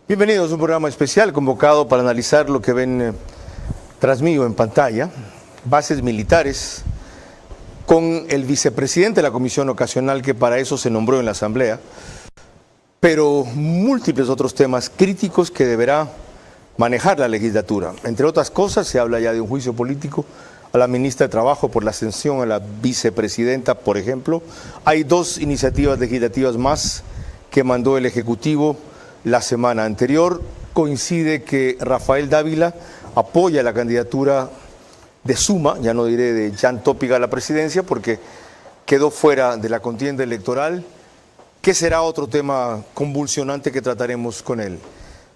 Bienvenidos a un programa especial convocado para analizar lo que ven tras mío en pantalla, bases militares, con el vicepresidente de la Comisión Ocasional, que para eso se nombró en la Asamblea, pero múltiples otros temas críticos que deberá manejar la legislatura. Entre otras cosas, se habla ya de un juicio político a la ministra de Trabajo por la ascensión a la vicepresidenta, por ejemplo. Hay dos iniciativas legislativas más que mandó el Ejecutivo la semana anterior. Coincide que Rafael Dávila apoya la candidatura de Suma, ya no diré de Jan Topic a la presidencia, porque quedó fuera de la contienda electoral, que será otro tema convulsionante que trataremos con él.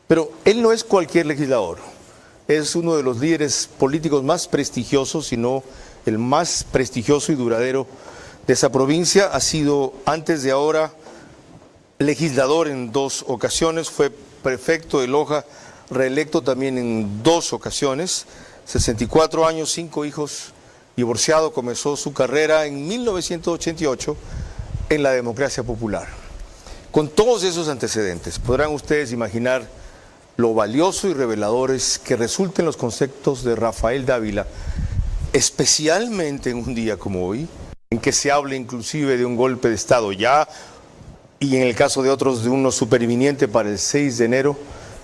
Pero él no es cualquier legislador, es uno de los líderes políticos más prestigiosos, si no el más prestigioso y duradero de esa provincia. Ha sido, antes de ahora, legislador en dos ocasiones, fue prefecto de Loja, reelecto también en dos ocasiones, 64 años, 5 hijos, divorciado, comenzó su carrera en 1988 en la democracia popular. Con todos esos antecedentes, podrán ustedes imaginar lo valioso y reveladores que resulten los conceptos de Rafael Dávila, especialmente en un día como hoy, en que se hable inclusive de un golpe de Estado ya, y en el caso de otros de uno superviniente para el 6 de enero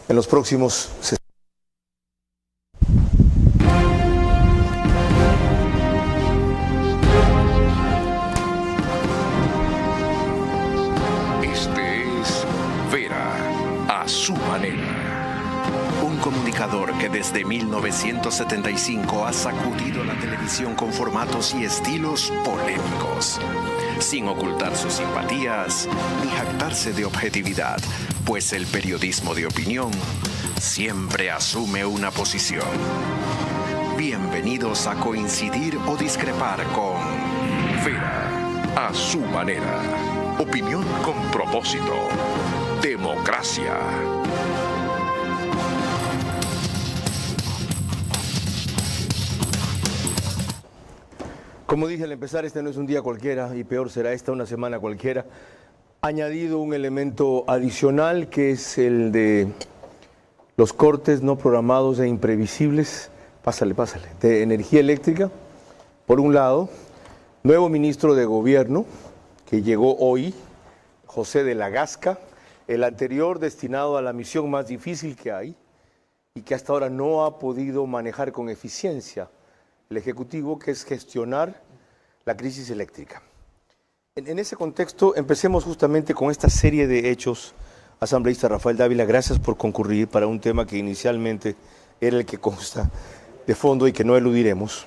en los próximos 60. Este es Vera a su manera. Un comunicador que desde 1975 ha sacudido la televisión con formatos y estilos polémicos, sin ocultar sus simpatías ni jactarse de objetividad, pues el periodismo de opinión siempre asume una posición. Bienvenidos a coincidir o discrepar con Vera a su manera. Opinión con propósito. Democracia. Como dije al empezar, este no es un día cualquiera y peor será esta una semana cualquiera. Añadido un elemento adicional que es el de los cortes no programados e imprevisibles, pásale, de energía eléctrica. Por un lado, nuevo ministro de Gobierno que llegó hoy, José de la Gasca, el anterior destinado a la misión más difícil que hay y que hasta ahora no ha podido manejar con eficiencia el Ejecutivo, que es gestionar la crisis eléctrica. En ese contexto, empecemos justamente con esta serie de hechos. Asambleísta Rafael Dávila, gracias por concurrir para un tema que inicialmente era el que consta de fondo y que no eludiremos,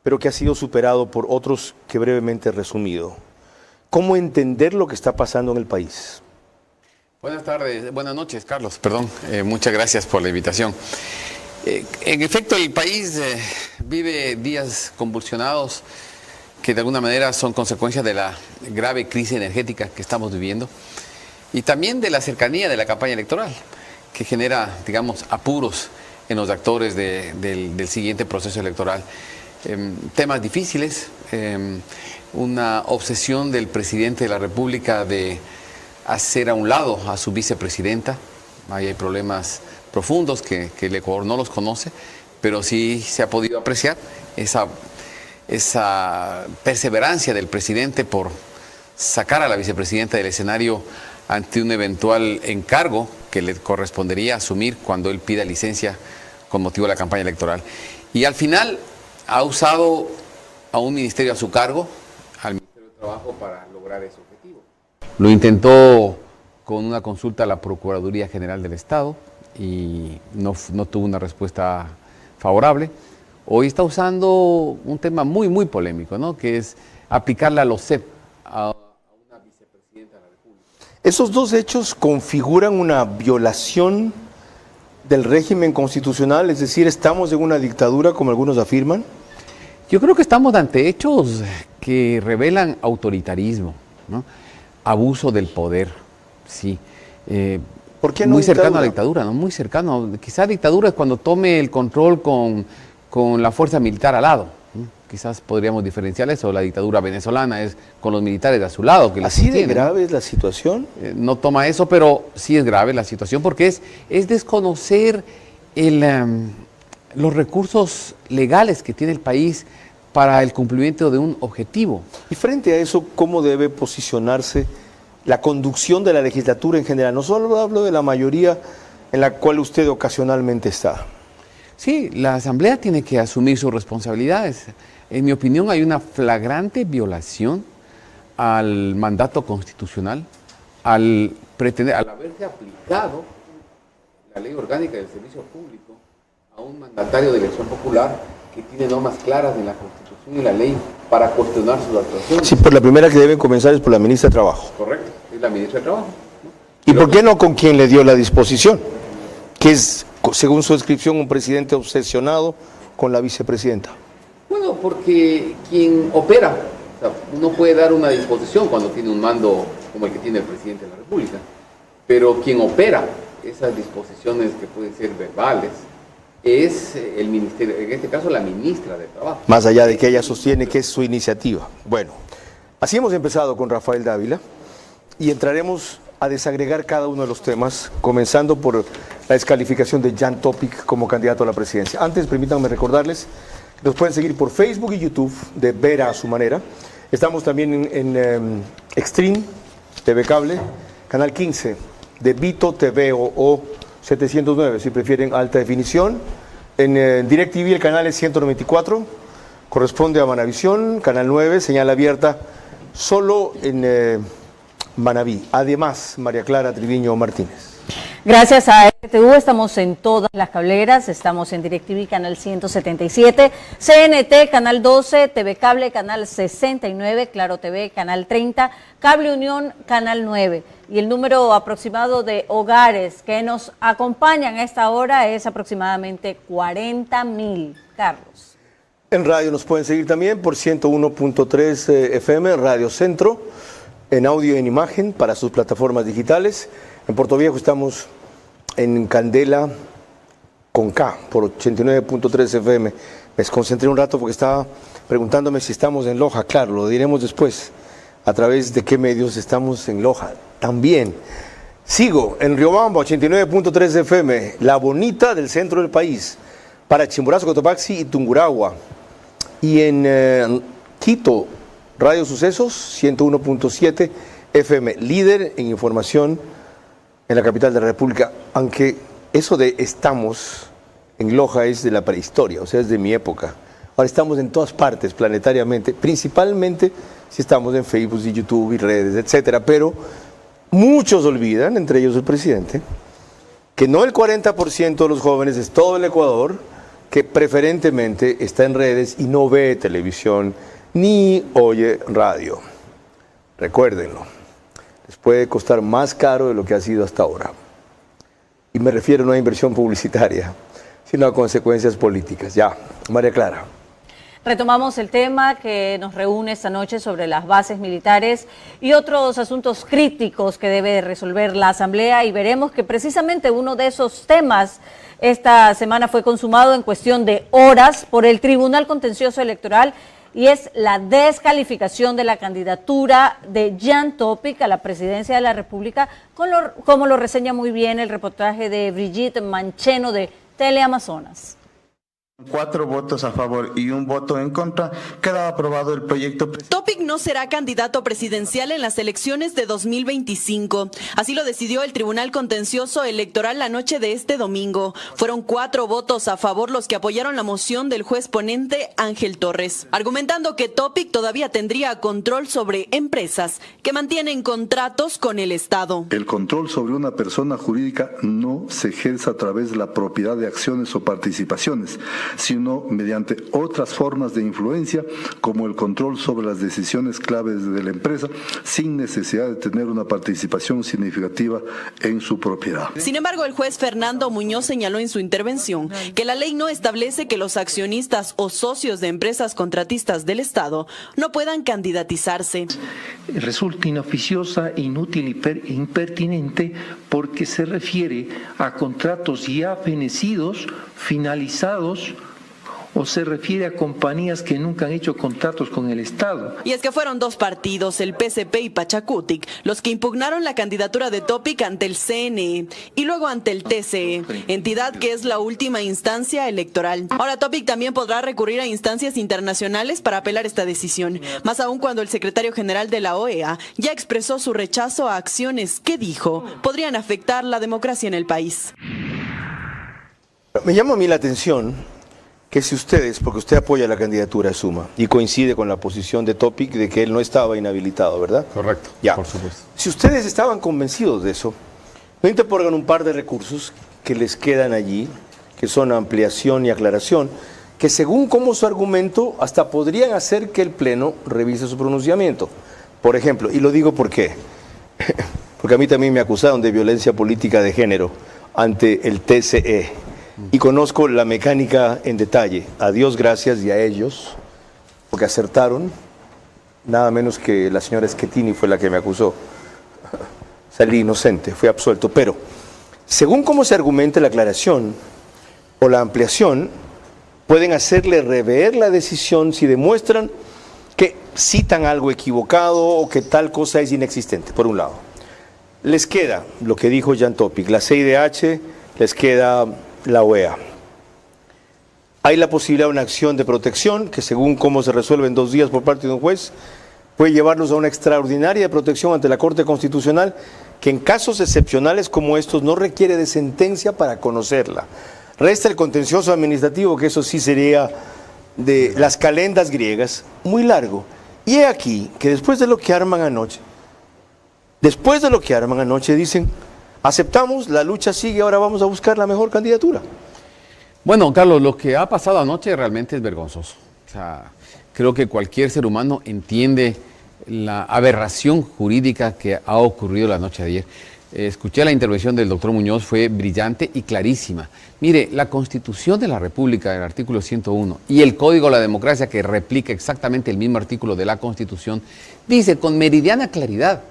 pero que ha sido superado por otros que brevemente he resumido. ¿Cómo entender lo que está pasando en el país? Buenas tardes, buenas noches, Carlos, perdón, muchas gracias por la invitación. En efecto, el país vive días convulsionados que de alguna manera son consecuencia de la grave crisis energética que estamos viviendo y también de la cercanía de la campaña electoral que genera, digamos, apuros en los actores del siguiente proceso electoral. Temas difíciles, una obsesión del presidente de la República de hacer a un lado a su vicepresidenta. Ahí hay problemas profundos que el Ecuador no los conoce, pero sí se ha podido apreciar esa perseverancia del presidente por sacar a la vicepresidenta del escenario ante un eventual encargo que le correspondería asumir cuando él pida licencia con motivo de la campaña electoral. Y al final ha usado a un ministerio a su cargo, al Ministerio de Trabajo, para lograr ese objetivo. Lo intentó con una consulta a la Procuraduría General del Estado y no tuvo una respuesta favorable. Hoy está usando un tema muy polémico, ¿no? Que es aplicarle a los CEP, a una vicepresidenta de la República. ¿Esos dos hechos configuran una violación del régimen constitucional? Es decir, ¿estamos en una dictadura como algunos afirman? Yo creo que estamos ante hechos que revelan autoritarismo, ¿no? Abuso del poder, sí. ¿Por qué no muy cercano dictadura? a la dictadura, ¿no? Muy cercano. Quizá dictadura es cuando tome el control con la fuerza militar al lado, ¿no? quizás podríamos diferenciar eso, la dictadura venezolana es con los militares a su lado. Que ¿Así de grave es la situación? No toma eso, pero sí es grave la situación porque es desconocer los recursos legales que tiene el país para el cumplimiento de un objetivo. Y frente a eso, ¿cómo debe posicionarse la conducción de la legislatura en general? No solo hablo de la mayoría en la cual usted ocasionalmente está. Sí, la Asamblea tiene que asumir sus responsabilidades. En mi opinión, hay una flagrante violación al mandato constitucional, al haberse aplicado la ley orgánica del servicio público a un mandatario de elección popular que tiene normas claras en la Constitución y la ley para cuestionar sus actuaciones. Sí, por la primera que deben comenzar es por la ministra de Trabajo. Correcto, es la ministra de Trabajo, ¿no? ¿Y por qué no con quien le dio la disposición? Que es, según su descripción, un presidente obsesionado con la vicepresidenta. Bueno, porque quien opera, o sea, uno puede dar una disposición cuando tiene un mando como el que tiene el presidente de la República, pero quien opera esas disposiciones que pueden ser verbales es el ministerio, en este caso la ministra de Trabajo. Más allá de que ella sostiene que es su iniciativa. Bueno, así hemos empezado con Rafael Dávila y entraremos a desagregar cada uno de los temas, comenzando por la descalificación de Jan Topic como candidato a la presidencia. Antes, permítanme recordarles que nos pueden seguir por Facebook y YouTube de Vera a su manera. Estamos también en Extreme, TV Cable, Canal 15 de Vito TV o 709, si prefieren alta definición. En DirecTV el canal es 194, corresponde a Manavisión, Canal 9, señal abierta solo en Manaví. Además, María Clara Triviño Martínez. Gracias a RTV estamos en todas las cableras, estamos en DirecTV Canal 177, CNT Canal 12, TV Cable Canal 69, Claro TV Canal 30, Cable Unión Canal 9. Y el número aproximado de hogares que nos acompañan a esta hora es aproximadamente 40,000. Carlos. En radio nos pueden seguir también por 101.3 FM, Radio Centro, en audio y en imagen para sus plataformas digitales. En Puerto Viejo estamos en Candela con K por 89.3 FM. Me desconcentré un rato porque estaba preguntándome si estamos en Loja. Claro, lo diremos después. ¿A través de qué medios estamos en Loja? También. Sigo en Riobamba, 89.3 FM, la bonita del centro del país, para Chimborazo, Cotopaxi y Tungurahua. Y en Quito, Radio Sucesos, 101.7 FM, líder en información en la capital de la República, aunque eso de estamos en Loja es de la prehistoria, o sea, es de mi época. Ahora estamos en todas partes planetariamente, principalmente si estamos en Facebook y YouTube y redes, etcétera, pero muchos olvidan, entre ellos el presidente, que no el 40% de los jóvenes es todo el Ecuador, que preferentemente está en redes y no ve televisión ni oye radio. Recuérdenlo, les puede costar más caro de lo que ha sido hasta ahora. Y me refiero no a inversión publicitaria, sino a consecuencias políticas. Ya, María Clara. Retomamos el tema que nos reúne esta noche sobre las bases militares y otros asuntos críticos que debe resolver la Asamblea, y veremos que precisamente uno de esos temas esta semana fue consumado en cuestión de horas por el Tribunal Contencioso Electoral, y es la descalificación de la candidatura de Jan Topic a la presidencia de la República, como lo reseña muy bien el reportaje de Brigitte Mancheno de Teleamazonas. 4 votos a favor y 1 voto en contra, queda aprobado el proyecto. Topic no será candidato presidencial en las elecciones de 2025. Así lo decidió el Tribunal Contencioso Electoral la noche de este domingo. Fueron 4 votos a favor los que apoyaron la moción del juez ponente Ángel Torres, argumentando que Topic todavía tendría control sobre empresas que mantienen contratos con el Estado. El control sobre una persona jurídica no se ejerce a través de la propiedad de acciones o participaciones, sino mediante otras formas de influencia, como el control sobre las decisiones claves de la empresa, sin necesidad de tener una participación significativa en su propiedad. Sin embargo, el juez Fernando Muñoz señaló en su intervención que la ley no establece que los accionistas o socios de empresas contratistas del Estado no puedan candidatizarse. Resulta inoficiosa, inútil e impertinente porque se refiere a contratos ya fenecidos, finalizados o se refiere a compañías que nunca han hecho contratos con el Estado. Y es que fueron dos partidos, el PSP y Pachacutic, los que impugnaron la candidatura de Topic ante el CNE y luego ante el TCE, entidad que es la última instancia electoral. Ahora Topic también podrá recurrir a instancias internacionales para apelar esta decisión, más aún cuando el secretario general de la OEA ya expresó su rechazo a acciones que dijo podrían afectar la democracia en el país. Me llama a mí la atención que si ustedes, porque usted apoya la candidatura de Suma y coincide con la posición de Topic de que él no estaba inhabilitado, ¿verdad? Correcto, ya. Por supuesto. Si ustedes estaban convencidos de eso, no interpongan un par de recursos que les quedan allí, que son ampliación y aclaración, que según como su argumento, hasta podrían hacer que el Pleno revise su pronunciamiento. Por ejemplo, y lo digo porque a mí también me acusaron de violencia política de género ante el TCE. Y conozco la mecánica en detalle. A Dios gracias y a ellos, porque acertaron. Nada menos que la señora Schettini fue la que me acusó. Salí inocente, fui absuelto. Pero, según cómo se argumente la aclaración o la ampliación, pueden hacerle rever la decisión si demuestran que citan algo equivocado o que tal cosa es inexistente, por un lado. Les queda lo que dijo Jan Topic, la CIDH, les queda la OEA. Hay la posibilidad de una acción de protección que según cómo se resuelve en 2 días por parte de un juez, puede llevarnos a una extraordinaria de protección ante la Corte Constitucional que en casos excepcionales como estos no requiere de sentencia para conocerla. Resta el contencioso administrativo, que eso sí sería de las calendas griegas, muy largo. Y he aquí que después de lo que arman anoche, dicen: aceptamos, la lucha sigue, ahora vamos a buscar la mejor candidatura. Bueno, Carlos, lo que ha pasado anoche realmente es vergonzoso. O sea, creo que cualquier ser humano entiende la aberración jurídica que ha ocurrido la noche de ayer. Escuché la intervención del doctor Muñoz, fue brillante y clarísima. Mire, la Constitución de la República, el artículo 101, y el Código de la Democracia, que replica exactamente el mismo artículo de la Constitución, dice con meridiana claridad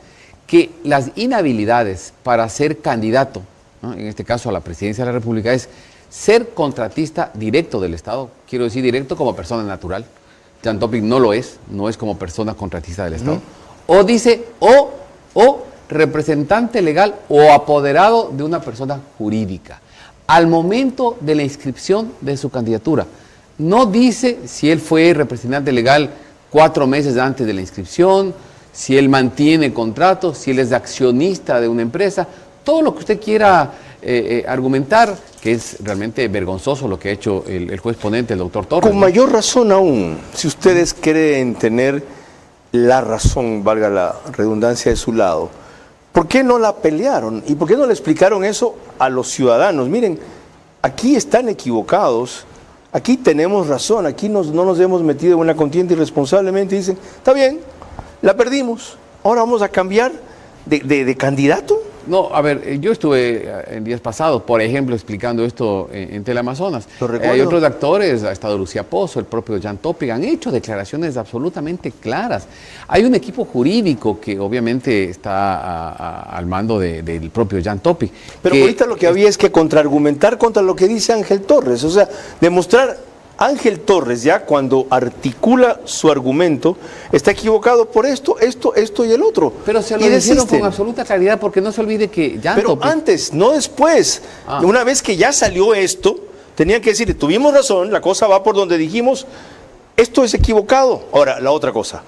que las inhabilidades para ser candidato, ¿no?, en este caso a la presidencia de la República, es ser contratista directo del Estado, quiero decir directo como persona natural. Jan Topic no lo es, no es como persona contratista del Estado. O dice, o representante legal o apoderado de una persona jurídica. Al momento de la inscripción de su candidatura, no dice si él fue representante legal 4 meses antes de la inscripción, si él mantiene contratos, si él es accionista de una empresa, todo lo que usted quiera argumentar, que es realmente vergonzoso lo que ha hecho el juez ponente, el doctor Torres. Con mayor razón aún, si ustedes creen tener la razón, valga la redundancia, de su lado, ¿por qué no la pelearon? ¿Y por qué no le explicaron eso a los ciudadanos? Miren, aquí están equivocados, aquí tenemos razón, aquí no nos hemos metido en una contienda irresponsablemente, y dicen, está bien, la perdimos, ahora vamos a cambiar de candidato. No, a ver, yo estuve en días pasados, por ejemplo, explicando esto en Teleamazonas. Hay otros actores, ha estado Lucía Pozo, el propio Jan Topic, han hecho declaraciones absolutamente claras. Hay un equipo jurídico que obviamente está al mando del propio Jan Topic. Pero ahorita lo que había es que contraargumentar contra lo que dice Ángel Torres, o sea, demostrar... Ángel Torres, ya cuando articula su argumento, está equivocado por esto y el otro. Pero se lo dijeron con absoluta claridad, porque no se olvide que ya... Pero antes, no después. Una vez que ya salió esto, tenían que decir, tuvimos razón, la cosa va por donde dijimos, esto es equivocado. Ahora, la otra cosa,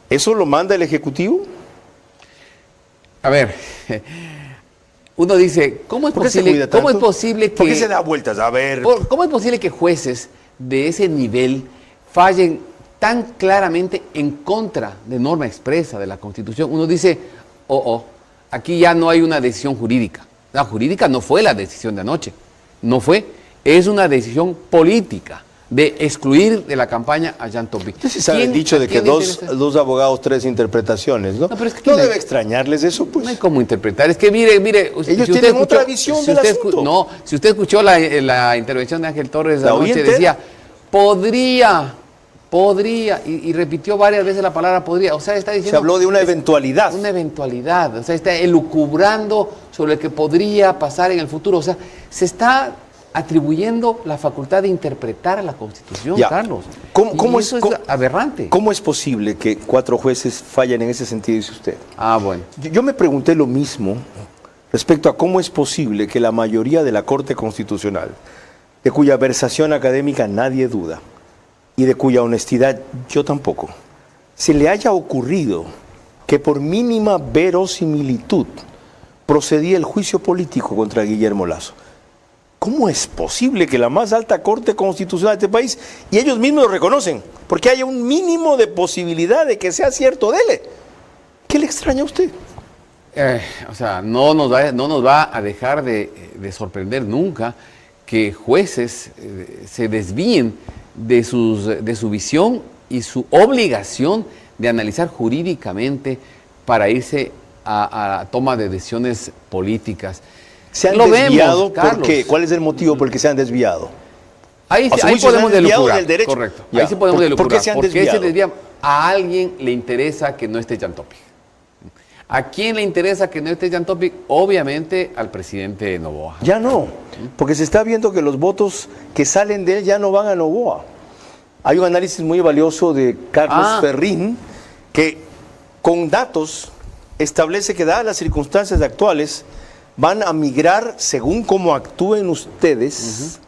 ¿eso lo manda el Ejecutivo? A ver... Uno dice, ¿cómo es posible que... ¿Por qué se da vueltas? A ver... ¿Cómo es posible que jueces de ese nivel fallen tan claramente en contra de norma expresa de la Constitución? Uno dice, aquí ya no hay una decisión jurídica. La jurídica no fue la decisión de anoche, no fue, es una decisión política de excluir de la campaña a Jan Topic. Usted sí sabe el dicho de que dos abogados, 3 interpretaciones, ¿no? Pero es que no debe extrañarles eso, pues. No hay cómo interpretar. Es que mire... Ellos tienen otra visión del asunto. No, si usted escuchó la intervención de Ángel Torres anoche, decía, podría, y repitió varias veces la palabra podría. O sea, está diciendo... Se habló de una eventualidad. Una eventualidad. O sea, está elucubrando sobre lo que podría pasar en el futuro. O sea, se está atribuyendo la facultad de interpretar la Constitución, Ya. Carlos. ¿Cómo eso es aberrante. ¿Cómo es posible que 4 jueces fallen en ese sentido, dice usted? Bueno. Yo me pregunté lo mismo respecto a cómo es posible que la mayoría de la Corte Constitucional, de cuya versación académica nadie duda y de cuya honestidad yo tampoco, se le haya ocurrido que por mínima verosimilitud procedía el juicio político contra Guillermo Lasso. ¿Cómo es posible que la más alta Corte Constitucional de este país, y ellos mismos lo reconocen, porque haya un mínimo de posibilidad de que sea cierto, dele? ¿Qué le extraña a usted? No nos va a dejar de sorprender nunca que jueces se desvíen de su visión y su obligación de analizar jurídicamente para irse a toma de decisiones políticas. ¿Se han Lo desviado? vemos, ¿Por qué? ¿Cuál es el motivo por el que se han desviado? Ahí O sea, muchos podemos se han desviado delucubrar. del derecho. Correcto. Ya. Ahí sí podemos delucubrar. ¿Por qué se han ¿Por qué desviado? se desvían? A alguien le interesa que no esté Jan Topic. ¿A quién le interesa que no esté Jan Topic? Obviamente al presidente Noboa. Ya no, porque se está viendo que los votos que salen de él ya no van a Noboa. Hay un análisis muy valioso de Carlos Ferrín que con datos establece que dadas las circunstancias actuales van a migrar según cómo actúen ustedes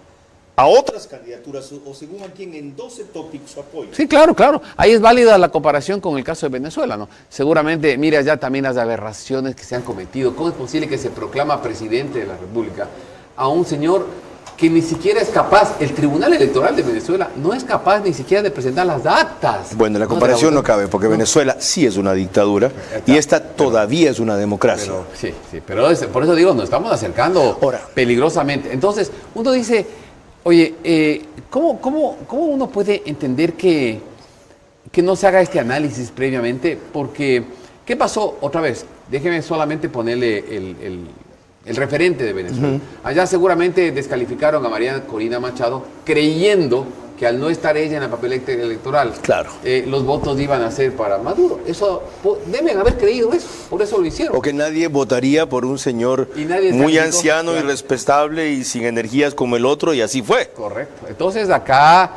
a otras candidaturas o según a quien endose Topic su apoyo. Sí, claro. Ahí es válida la comparación con el caso de Venezuela, ¿no? Seguramente, mira ya también las aberraciones que se han cometido. ¿Cómo es posible que se proclama presidente de la República a un señor que ni siquiera es capaz, el Tribunal Electoral de Venezuela no es capaz ni siquiera de presentar las actas? Bueno, la comparación no cabe, porque Venezuela sí es una dictadura y esta todavía es una democracia. Pero por eso digo, nos estamos acercando peligrosamente. Entonces, uno dice, oye, ¿cómo uno puede entender que no se haga este análisis previamente? Porque, ¿qué pasó otra vez? Déjeme solamente ponerle el referente de Venezuela. Allá seguramente descalificaron a María Corina Machado creyendo que al no estar ella en la papeleta electoral, los votos iban a ser para Maduro. Eso deben haber creído eso, por eso lo hicieron. O que nadie votaría por un señor muy anciano, irrespetable y sin energías como el otro, y así fue. Correcto. Entonces acá,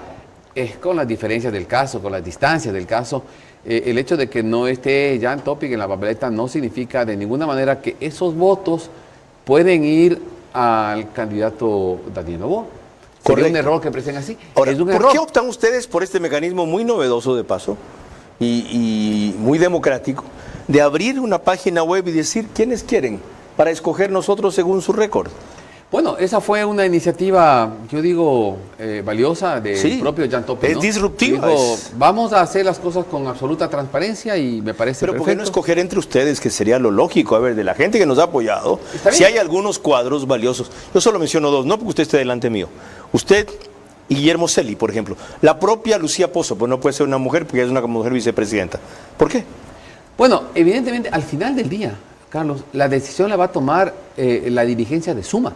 con las diferencias del caso, con las distancias del caso, el hecho de que no esté Jan Topic en la papeleta no significa de ninguna manera que esos votos pueden ir al candidato Daniel Noboa. Sería un error que presenten así. Ahora, es un ¿por error. qué optan ustedes por este mecanismo muy novedoso de paso y muy democrático de abrir una página web y decir quiénes quieren para escoger nosotros según su récord? Bueno, esa fue una iniciativa, yo digo, valiosa del propio Jan Topic, Es disruptiva. Dijo, vamos a hacer las cosas con absoluta transparencia y me parece Pero perfecto. ¿por qué no escoger entre ustedes, que sería lo lógico? A ver, de la gente que nos ha apoyado, si hay algunos cuadros valiosos. Yo solo menciono 2, no porque usted esté delante mío. Usted y Guillermo Celi, por ejemplo. La propia Lucía Pozo, pues no puede ser una mujer porque es una mujer vicepresidenta. ¿Por qué? Bueno, evidentemente, al final del día, Carlos, la decisión la va a tomar la dirigencia de Suma,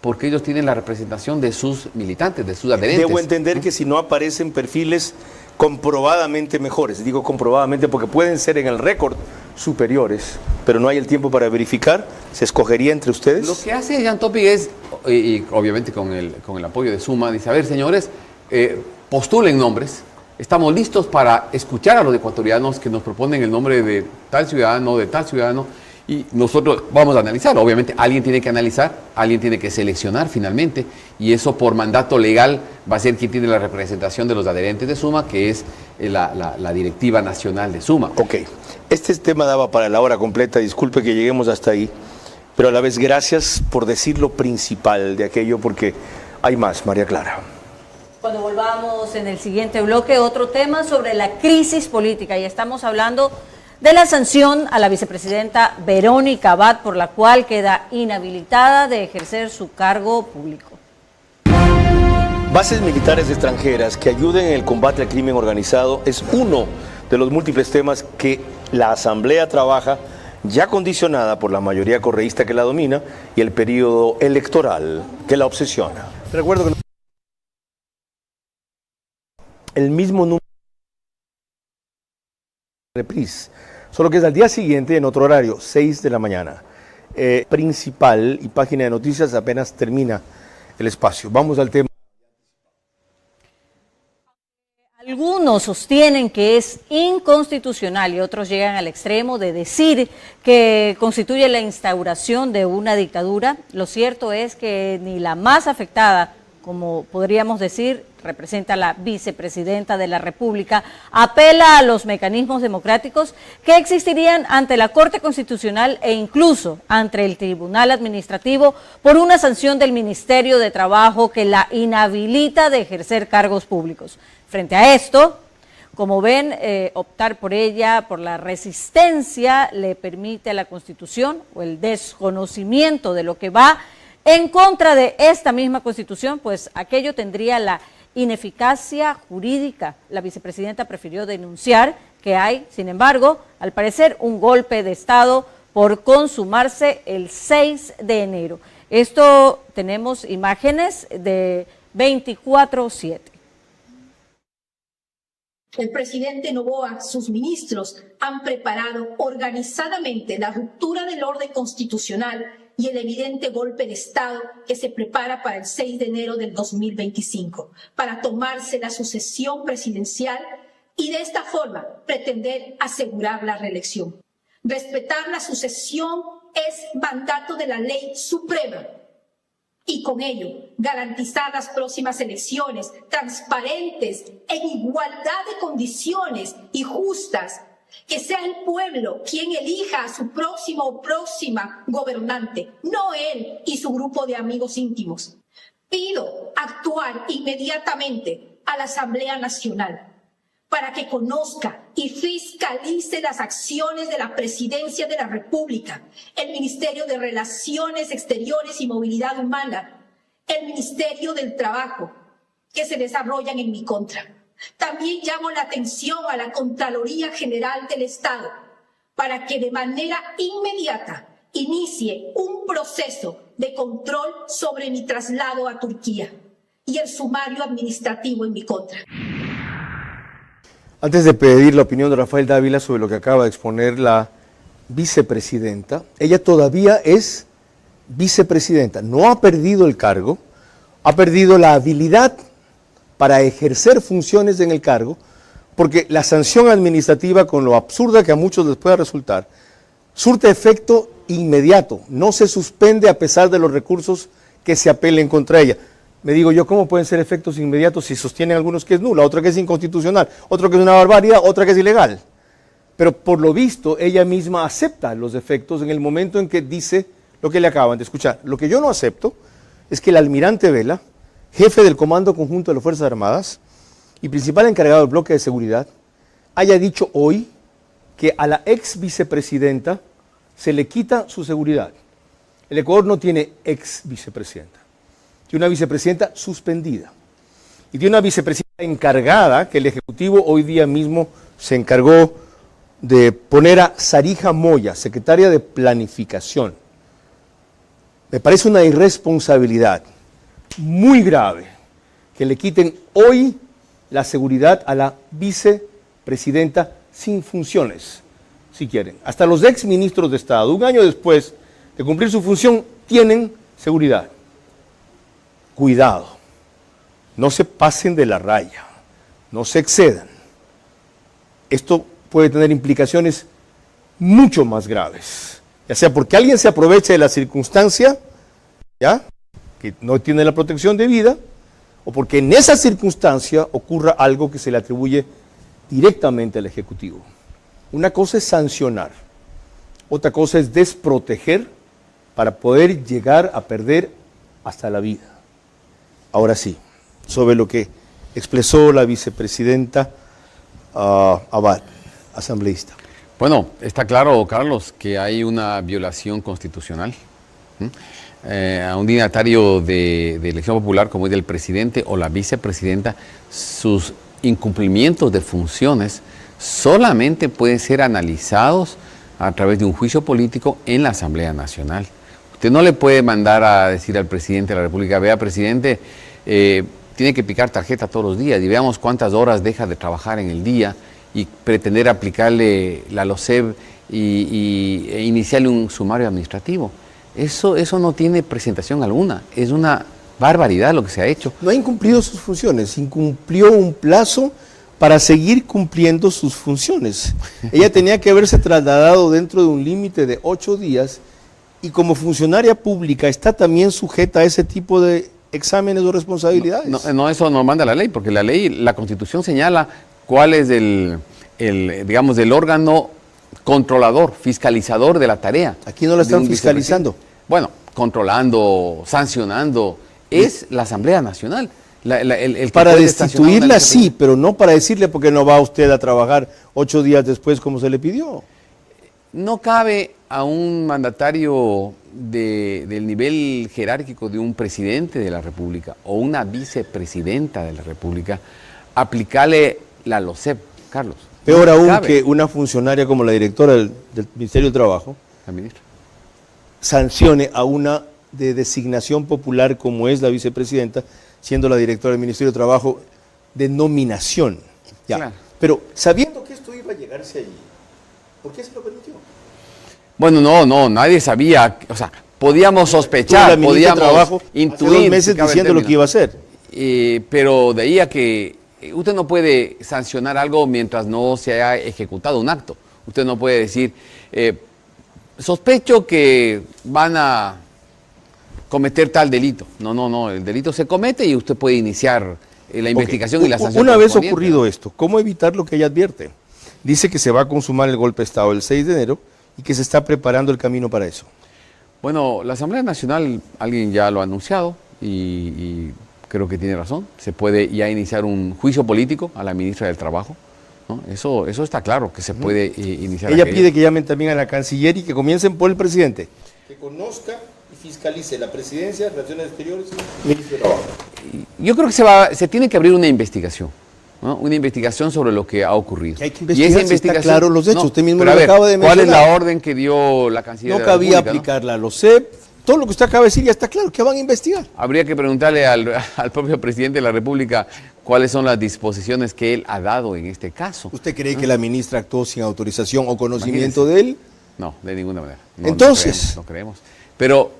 porque ellos tienen la representación de sus militantes, de sus adherentes. Debo entender que si no aparecen perfiles comprobadamente mejores, digo comprobadamente porque pueden ser en el récord superiores, pero no hay el tiempo para verificar, ¿se escogería entre ustedes? Lo que hace Jan Topic es, y obviamente con el apoyo de Suma, dice, a ver señores, postulen nombres, estamos listos para escuchar a los ecuatorianos que nos proponen el nombre de tal ciudadano, y nosotros vamos a analizarlo. Obviamente alguien tiene que analizar, alguien tiene que seleccionar finalmente, y eso por mandato legal va a ser quien tiene la representación de los adherentes de Suma, que es la directiva nacional de Suma. Ok, este tema daba para la hora completa, disculpe que lleguemos hasta ahí, pero a la vez gracias por decir lo principal de aquello, porque hay más, María Clara. Cuando volvamos en el siguiente bloque, otro tema sobre la crisis política, y estamos hablando de la sanción a la vicepresidenta Verónica Abad, por la cual queda inhabilitada de ejercer su cargo público. Bases militares extranjeras que ayuden en el combate al crimen organizado es uno de los múltiples temas que la Asamblea trabaja, ya condicionada por la mayoría correísta que la domina y el periodo electoral que la obsesiona. Recuerdo que el mismo número de reprise, solo que es al día siguiente en otro horario, 6 de la mañana. Principal y página de noticias apenas termina el espacio. Vamos al tema. Algunos sostienen que es inconstitucional y otros llegan al extremo de decir que constituye la instauración de una dictadura. Lo cierto es que ni la más afectada, como podríamos decir, representa a la vicepresidenta de la República, apela a los mecanismos democráticos que existirían ante la Corte Constitucional e incluso ante el Tribunal Administrativo por una sanción del Ministerio de Trabajo que la inhabilita de ejercer cargos públicos. Frente a esto, como ven, optar por ella, por la resistencia, le permite a la Constitución o el desconocimiento de lo que va en contra de esta misma Constitución, pues aquello tendría la ineficacia jurídica. La vicepresidenta prefirió denunciar que hay, sin embargo, al parecer, un golpe de Estado por consumarse el 6 de enero. Esto tenemos imágenes de 24/7. El presidente Noboa, sus ministros, han preparado organizadamente la ruptura del orden constitucional y el evidente golpe de Estado que se prepara para el 6 de enero del 2025, para tomarse la sucesión presidencial y de esta forma pretender asegurar la reelección. Respetar la sucesión es mandato de la ley suprema y con ello garantizar las próximas elecciones transparentes, en igualdad de condiciones y justas, que sea el pueblo quien elija a su próximo o próxima gobernante, no él y su grupo de amigos íntimos. Pido actuar inmediatamente a la Asamblea Nacional para que conozca y fiscalice las acciones de la Presidencia de la República, el Ministerio de Relaciones Exteriores y Movilidad Humana, el Ministerio del Trabajo, que se desarrollan en mi contra. También llamo la atención a la Contraloría General del Estado para que de manera inmediata inicie un proceso de control sobre mi traslado a Turquía y el sumario administrativo en mi contra. Antes de pedir la opinión de Rafael Dávila sobre lo que acaba de exponer la vicepresidenta, ella todavía es vicepresidenta, no ha perdido el cargo, ha perdido la habilidad para ejercer funciones en el cargo, porque la sanción administrativa, con lo absurda que a muchos les pueda resultar, surte efecto inmediato, no se suspende a pesar de los recursos que se apelen contra ella. Me digo yo, ¿cómo pueden ser efectos inmediatos si sostienen algunos que es nula, otra que es inconstitucional, otro que es una barbaridad, otra que es ilegal? Pero por lo visto, ella misma acepta los efectos en el momento en que dice lo que le acaban de escuchar. Lo que yo no acepto es que el almirante Vela, jefe del Comando Conjunto de las Fuerzas Armadas y principal encargado del bloque de seguridad, haya dicho hoy que a la ex vicepresidenta se le quita su seguridad. El Ecuador no tiene ex vicepresidenta, tiene una vicepresidenta suspendida y tiene una vicepresidenta encargada que el Ejecutivo hoy día mismo se encargó de poner a Sarija Moya, secretaria de Planificación. Me parece una irresponsabilidad muy grave que le quiten hoy la seguridad a la vicepresidenta sin funciones, si quieren. Hasta los ex ministros de Estado, un año después de cumplir su función, tienen seguridad. Cuidado, no se pasen de la raya, no se excedan. Esto puede tener implicaciones mucho más graves, ya sea porque alguien se aproveche de la circunstancia, ¿ya?, que no tiene la protección debida, o porque en esa circunstancia ocurra algo que se le atribuye directamente al Ejecutivo. Una cosa es sancionar, otra cosa es desproteger para poder llegar a perder hasta la vida. Ahora sí, sobre lo que expresó la vicepresidenta Abad, asambleísta. Bueno, está claro, Carlos, que hay una violación constitucional. A un dignatario de elección popular como es el presidente o la vicepresidenta, sus incumplimientos de funciones solamente pueden ser analizados a través de un juicio político en la Asamblea Nacional. Usted no le puede mandar a decir al presidente de la República, vea, presidente, tiene que picar tarjeta todos los días y veamos cuántas horas deja de trabajar en el día y pretender aplicarle la LOCEP e iniciarle un sumario administrativo. Eso no tiene presentación alguna, es una barbaridad lo que se ha hecho. No ha incumplido sus funciones, incumplió un plazo para seguir cumpliendo sus funciones. Ella tenía que haberse trasladado dentro de un límite de 8 días y como funcionaria pública está también sujeta a ese tipo de exámenes o responsabilidades. No, eso no manda la ley, porque la ley, la Constitución señala cuál es digamos, el órgano controlador, fiscalizador de la tarea. Aquí no la están fiscalizando. Bueno, controlando, sancionando, es la Asamblea Nacional. El que para puede destituirla sí, pero no para decirle porque no va usted a trabajar 8 días después como se le pidió. No cabe a un mandatario del nivel jerárquico de un presidente de la República o una vicepresidenta de la República aplicarle la LOCEP, Carlos. Peor no aún cabe. Que una funcionaria como la directora del Ministerio de Trabajo, la ministra, sancione a una de designación popular como es la vicepresidenta, siendo la directora del Ministerio de Trabajo de nominación. Ya. Claro. Pero sabiendo que esto iba a llegarse allí, ¿por qué se lo permitió? Bueno, no, nadie sabía, o sea, podíamos sospechar, podíamos intuir. Hace 2 meses diciendo lo que iba a hacer. Pero de ahí a que usted no puede sancionar algo mientras no se haya ejecutado un acto. Usted no puede decir, sospecho que van a cometer tal delito. No, el delito se comete y usted puede iniciar la investigación y la sanción. Una vez ocurrido esto, ¿cómo evitar lo que ella advierte? Dice que se va a consumar el golpe de Estado el 6 de enero y que se está preparando el camino para eso. Bueno, la Asamblea Nacional, alguien ya lo ha anunciado y creo que tiene razón. Se puede ya iniciar un juicio político a la ministra del Trabajo, ¿no? Eso está claro, que se puede iniciar. Ella pide que llamen también a la canciller y que comiencen por el presidente. Que conozca y fiscalice la presidencia, Relaciones Exteriores y el Ministro de Trabajo. Yo creo que se tiene que abrir una investigación, ¿no? Una investigación sobre lo que ha ocurrido. Hay que investigar, y esa investigación, está claro los hechos, usted mismo lo acaba de mencionar. ¿Cuál es la orden que dio la canciller? No cabía aplicarla, lo sé. Todo lo que usted acaba de decir ya está claro, ¿qué van a investigar? Habría que preguntarle al propio presidente de la República cuáles son las disposiciones que él ha dado en este caso. ¿Usted cree que la ministra actuó sin autorización o conocimiento de él? No, de ninguna manera. Entonces. No creemos. Pero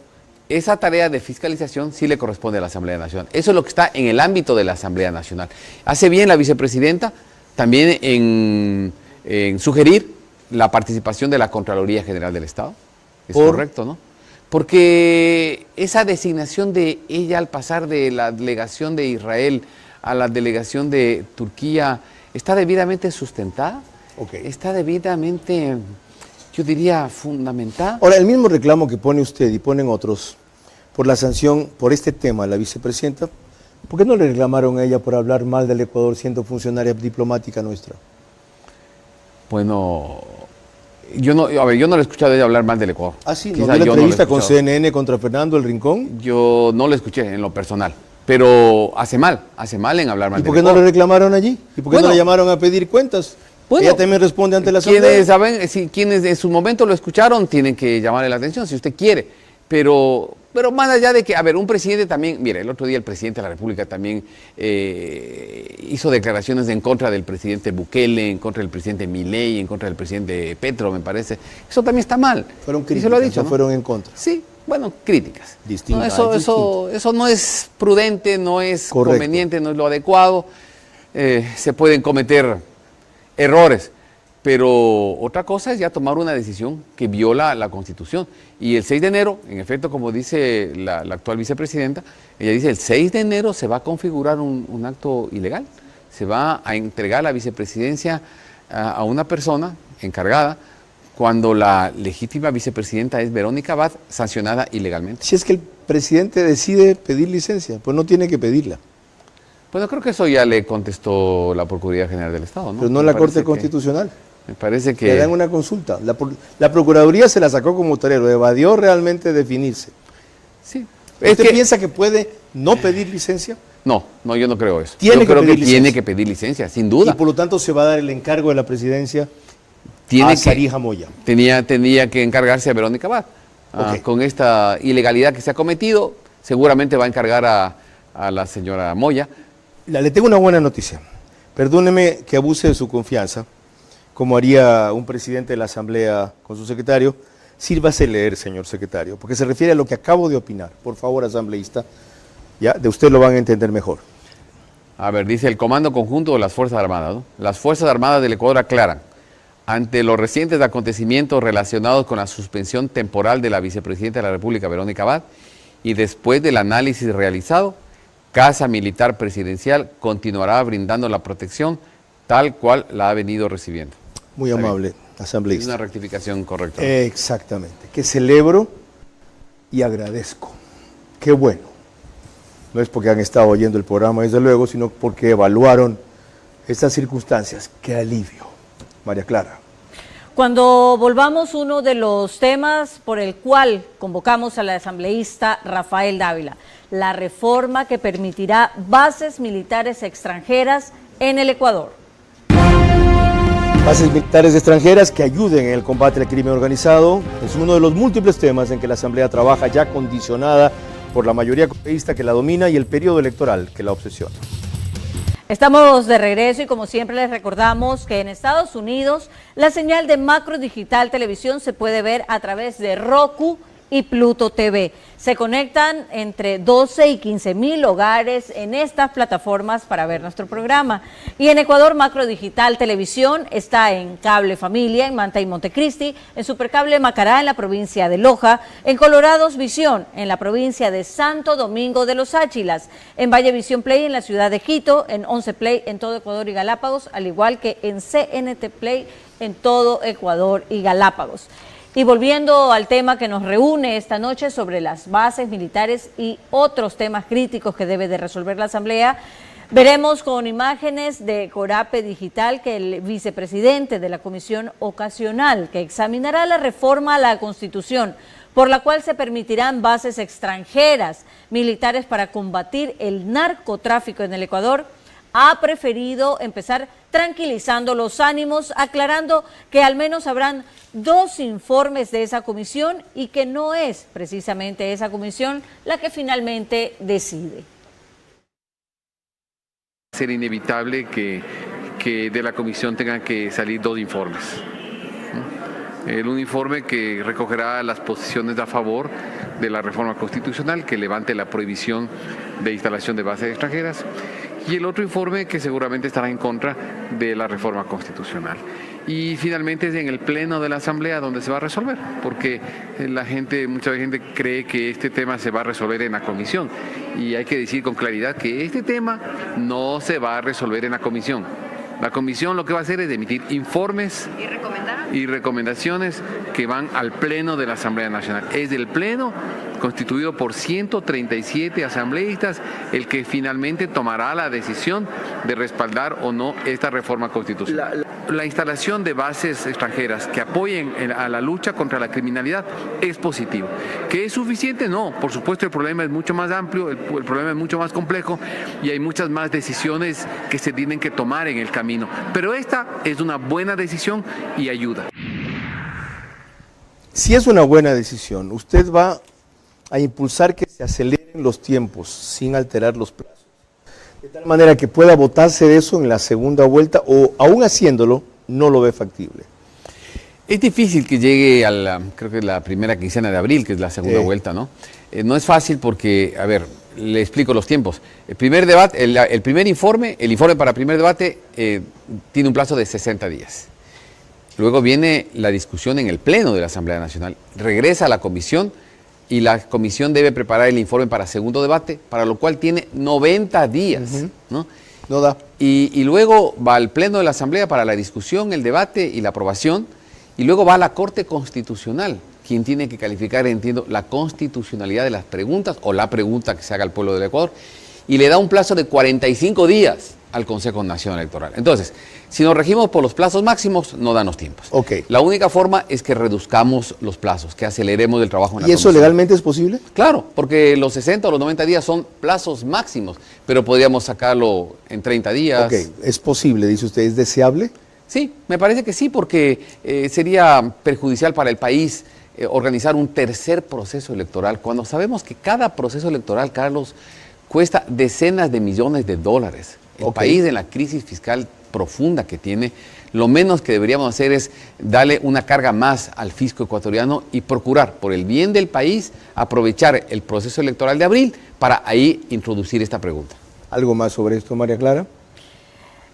esa tarea de fiscalización sí le corresponde a la Asamblea Nacional. Eso es lo que está en el ámbito de la Asamblea Nacional. Hace bien la vicepresidenta también en sugerir la participación de la Contraloría General del Estado. Es correcto, ¿no? Porque esa designación de ella al pasar de la delegación de Israel a la delegación de Turquía está debidamente sustentada, está debidamente, yo diría, fundamentada. Ahora, el mismo reclamo que pone usted y ponen otros por la sanción por este tema a la vicepresidenta, ¿por qué no le reclamaron a ella por hablar mal del Ecuador siendo funcionaria diplomática nuestra? Bueno, yo no le he escuchado a ella hablar mal del Ecuador. Ah, sí, ¿no vio la entrevista con CNN contra Fernando El Rincón? Yo no lo escuché en lo personal, pero hace mal en hablar mal del Ecuador. ¿Y por qué no le reclamaron allí? ¿Y por qué no le llamaron a pedir cuentas? Bueno, ella también responde ante la Asamblea. Quienes en su momento lo escucharon tienen que llamarle la atención, si usted quiere. Pero más allá de que, un presidente también, mire, el otro día el presidente de la República también hizo declaraciones en contra del presidente Bukele, en contra del presidente Milei, en contra del presidente Petro, me parece. Eso también está mal. Fueron críticas, y se lo ha dicho, ¿no? Fueron en contra. Sí, bueno, críticas. Distintas. No, eso no es prudente, no es conveniente, no es lo adecuado. Se pueden cometer errores. Pero otra cosa es ya tomar una decisión que viola la Constitución. Y el 6 de enero, en efecto, como dice la actual vicepresidenta, ella dice el 6 de enero se va a configurar un acto ilegal. Se va a entregar la vicepresidencia a una persona encargada cuando la legítima vicepresidenta es Verónica Abad, sancionada ilegalmente. Si es que el presidente decide pedir licencia, pues no tiene que pedirla. Bueno, creo que eso ya le contestó la Procuraduría General del Estado, ¿no? Pero no la Corte Constitucional. Me parece que... Le dan una consulta. La Procuraduría se la sacó como tarea, lo evadió realmente definirse. Sí. ¿Usted piensa que puede no pedir licencia? No, yo no creo eso. Yo creo que tiene que pedir licencia, sin duda. Y por lo tanto se va a dar el encargo de la presidencia a Sarija Moya. Tenía que encargarse a Verónica Abad. Con esta ilegalidad que se ha cometido, seguramente va a encargar a la señora Moya. Le tengo una buena noticia. Perdóneme que abuse de su confianza, como haría un presidente de la Asamblea con su secretario. Sírvase leer, señor secretario, porque se refiere a lo que acabo de opinar. Por favor, asambleísta. Ya, de usted lo van a entender mejor. A ver, dice el Comando Conjunto de las Fuerzas Armadas, ¿no? Las Fuerzas Armadas del Ecuador aclaran, ante los recientes acontecimientos relacionados con la suspensión temporal de la vicepresidenta de la República, Verónica Abad, y después del análisis realizado, Casa Militar Presidencial continuará brindando la protección tal cual la ha venido recibiendo. Muy amable, asambleísta. Es una rectificación correcta. Exactamente, que celebro y agradezco. Qué bueno. No es porque han estado oyendo el programa, desde luego, sino porque evaluaron estas circunstancias. ¡Qué alivio! María Clara. Cuando volvamos, uno de los temas por el cual convocamos al asambleísta Rafael Dávila, la reforma que permitirá bases militares extranjeras en el Ecuador. Bases militares extranjeras que ayuden en el combate al crimen organizado es uno de los múltiples temas en que la Asamblea trabaja, ya condicionada por la mayoría correísta que la domina y el periodo electoral que la obsesiona. Estamos de regreso y como siempre les recordamos que en Estados Unidos la señal de Macro Digital Televisión se puede ver a través de Roku y Pluto TV. Se conectan entre 12 y 15 mil hogares en estas plataformas para ver nuestro programa. Y en Ecuador, Macro Digital Televisión está en Cable Familia, en Manta y Montecristi, en Supercable Macará, en la provincia de Loja, en Colorados Visión, en la provincia de Santo Domingo de los Áchilas, en Valle Visión Play, en la ciudad de Quito, en 11 Play, en todo Ecuador y Galápagos, al igual que en CNT Play, en todo Ecuador y Galápagos. Y volviendo al tema que nos reúne esta noche sobre las bases militares y otros temas críticos que debe de resolver la Asamblea, veremos con imágenes de Corape Digital que el vicepresidente de la Comisión Ocasional, que examinará la reforma a la Constitución, por la cual se permitirán bases extranjeras militares para combatir el narcotráfico en el Ecuador, ha preferido empezar tranquilizando los ánimos, aclarando que al menos habrán 2 informes de esa comisión y que no es precisamente esa comisión la que finalmente decide. Ser inevitable que de la comisión tengan que salir 2 informes. Un informe que recogerá las posiciones a favor de la reforma constitucional que levante la prohibición de instalación de bases extranjeras y el otro informe que seguramente estará en contra de la reforma constitucional. Y finalmente es en el pleno de la Asamblea donde se va a resolver, porque mucha gente cree que este tema se va a resolver en la comisión y hay que decir con claridad que este tema no se va a resolver en la comisión. La comisión lo que va a hacer es emitir informes y recomendaciones que van al pleno de la Asamblea Nacional. Es el pleno constituido por 137 asambleístas el que finalmente tomará la decisión de respaldar o no esta reforma constitucional. La instalación de bases extranjeras que apoyen a la lucha contra la criminalidad es positivo. ¿Que es suficiente? No, por supuesto el problema es mucho más amplio, el problema es mucho más complejo y hay muchas más decisiones que se tienen que tomar en el camino. Pero esta es una buena decisión y ayuda. Si es una buena decisión, usted va a impulsar que se aceleren los tiempos sin alterar los plazos, de tal manera que pueda votarse eso en la segunda vuelta o aún haciéndolo no lo ve factible. Es difícil que llegue creo que la primera quincena de abril, que es la segunda vuelta, ¿no? No es fácil porque, a ver, le explico los tiempos. El primer debate, el informe para primer debate tiene un plazo de 60 días. Luego viene la discusión en el pleno de la Asamblea Nacional, regresa a la comisión y la comisión debe preparar el informe para segundo debate, para lo cual tiene 90 días, ¿no? No da. Y luego va al pleno de la Asamblea para la discusión, el debate y la aprobación, y luego va a la Corte Constitucional, quien tiene que calificar, entiendo, la constitucionalidad de las preguntas o la pregunta que se haga al pueblo del Ecuador, y le da un plazo de 45 días al Consejo Nacional Electoral. Entonces, si nos regimos por los plazos máximos, no dan los tiempos. Okay. La única forma es que reduzcamos los plazos, que aceleremos el trabajo en la comisión. ¿Y eso legalmente es posible? Claro, porque los 60 o los 90 días son plazos máximos, pero podríamos sacarlo en 30 días. Ok, es posible, dice usted, ¿es deseable? Sí, me parece que sí, porque sería perjudicial para el país organizar un tercer proceso electoral, cuando sabemos que cada proceso electoral, Carlos, cuesta decenas de millones de dólares. El país en la crisis fiscal profunda que tiene, lo menos que deberíamos hacer es darle una carga más al fisco ecuatoriano y procurar, por el bien del país, aprovechar el proceso electoral de abril para ahí introducir esta pregunta. ¿Algo más sobre esto, María Clara?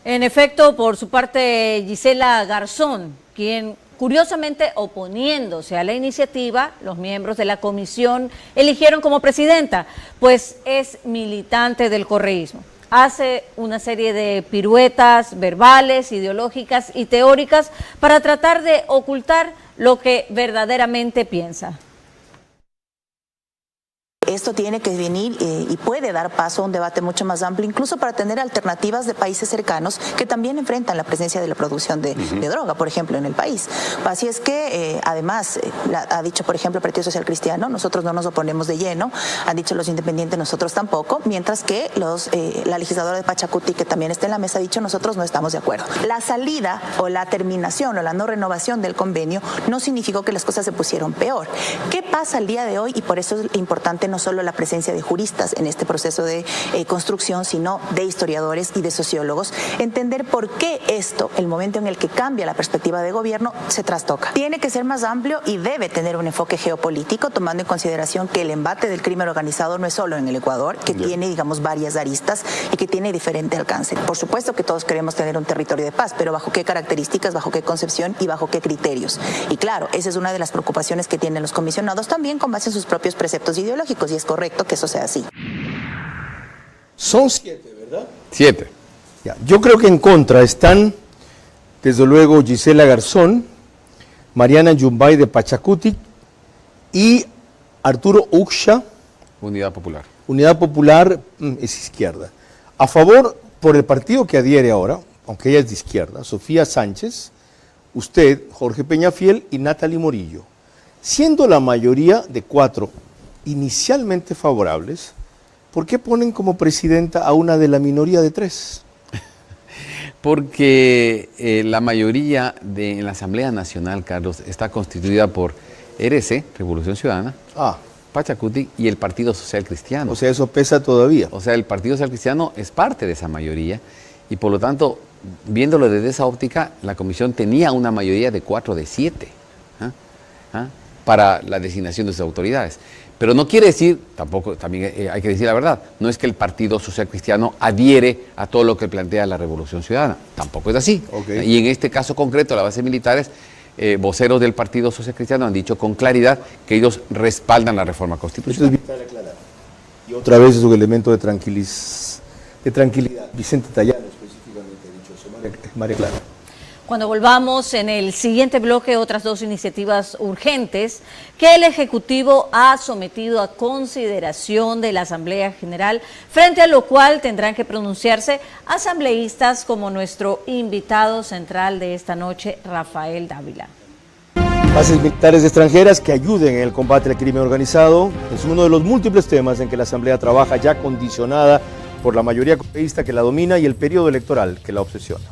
En efecto, por su parte, Gisela Garzón, quien curiosamente oponiéndose a la iniciativa, los miembros de la comisión eligieron como presidenta, pues es militante del correísmo. Hace una serie de piruetas verbales, ideológicas y teóricas para tratar de ocultar lo que verdaderamente piensa. Esto tiene que venir y puede dar paso a un debate mucho más amplio, incluso para tener alternativas de países cercanos que también enfrentan la presencia de la producción de droga, por ejemplo, en el país. Así es que, además, ha dicho, por ejemplo, el Partido Social Cristiano, nosotros no nos oponemos de lleno, han dicho los independientes, nosotros tampoco, mientras que la legisladora de Pachacuti, que también está en la mesa, ha dicho, nosotros no estamos de acuerdo. La salida o la terminación o la no renovación del convenio no significó que las cosas se pusieron peor. ¿Qué pasa el día de hoy? Y por eso es importante no solo la presencia de juristas en este proceso de construcción, sino de historiadores y de sociólogos, entender por qué esto, el momento en el que cambia la perspectiva de gobierno, se trastoca. Tiene que ser más amplio y debe tener un enfoque geopolítico, tomando en consideración que el embate del crimen organizado no es solo en el Ecuador, que tiene, digamos, varias aristas y que tiene diferente alcance. Por supuesto que todos queremos tener un territorio de paz, pero ¿bajo qué características, bajo qué concepción y bajo qué criterios? Y claro, esa es una de las preocupaciones que tienen los comisionados, también con base en sus propios preceptos ideológicos, y es correcto que eso sea así. Son 7, ¿verdad? 7. Ya. Yo creo que en contra están, desde luego, Gisela Garzón, Mariana Yumbay de Pachacuti y Arturo Uxha. Unidad Popular. Unidad Popular es izquierda. A favor, por el partido que adhiere ahora, aunque ella es de izquierda, Sofía Sánchez, usted, Jorge Peñafiel y Natalie Morillo. Siendo la mayoría de 4 inicialmente favorables, ¿por qué ponen como presidenta a una de la minoría de 3? Porque la mayoría en la Asamblea Nacional, Carlos, está constituida por RC, Revolución Ciudadana, Pachacuti y el Partido Social Cristiano. O sea, eso pesa todavía. O sea, el Partido Social Cristiano es parte de esa mayoría y por lo tanto, viéndolo desde esa óptica, la comisión tenía una mayoría de 4 de 7 para la designación de sus autoridades. Pero no quiere decir, tampoco, también hay que decir la verdad, no es que el Partido Social Cristiano adhiere a todo lo que plantea la Revolución Ciudadana, tampoco es así. Okay. Y en este caso concreto, las bases militares, voceros del Partido Social Cristiano han dicho con claridad que ellos respaldan la reforma constitucional. Esto es vital aclarar. Y otra vez es un elemento de tranquilidad. Vicente Tallano específicamente ha dicho eso, María Clara. Cuando volvamos en el siguiente bloque, otras 2 iniciativas urgentes que el Ejecutivo ha sometido a consideración de la Asamblea General, frente a lo cual tendrán que pronunciarse asambleístas como nuestro invitado central de esta noche, Rafael Dávila. Bases militares extranjeras que ayuden en el combate al crimen organizado es uno de los múltiples temas en que la Asamblea trabaja, ya condicionada por la mayoría correísta que la domina y el periodo electoral que la obsesiona.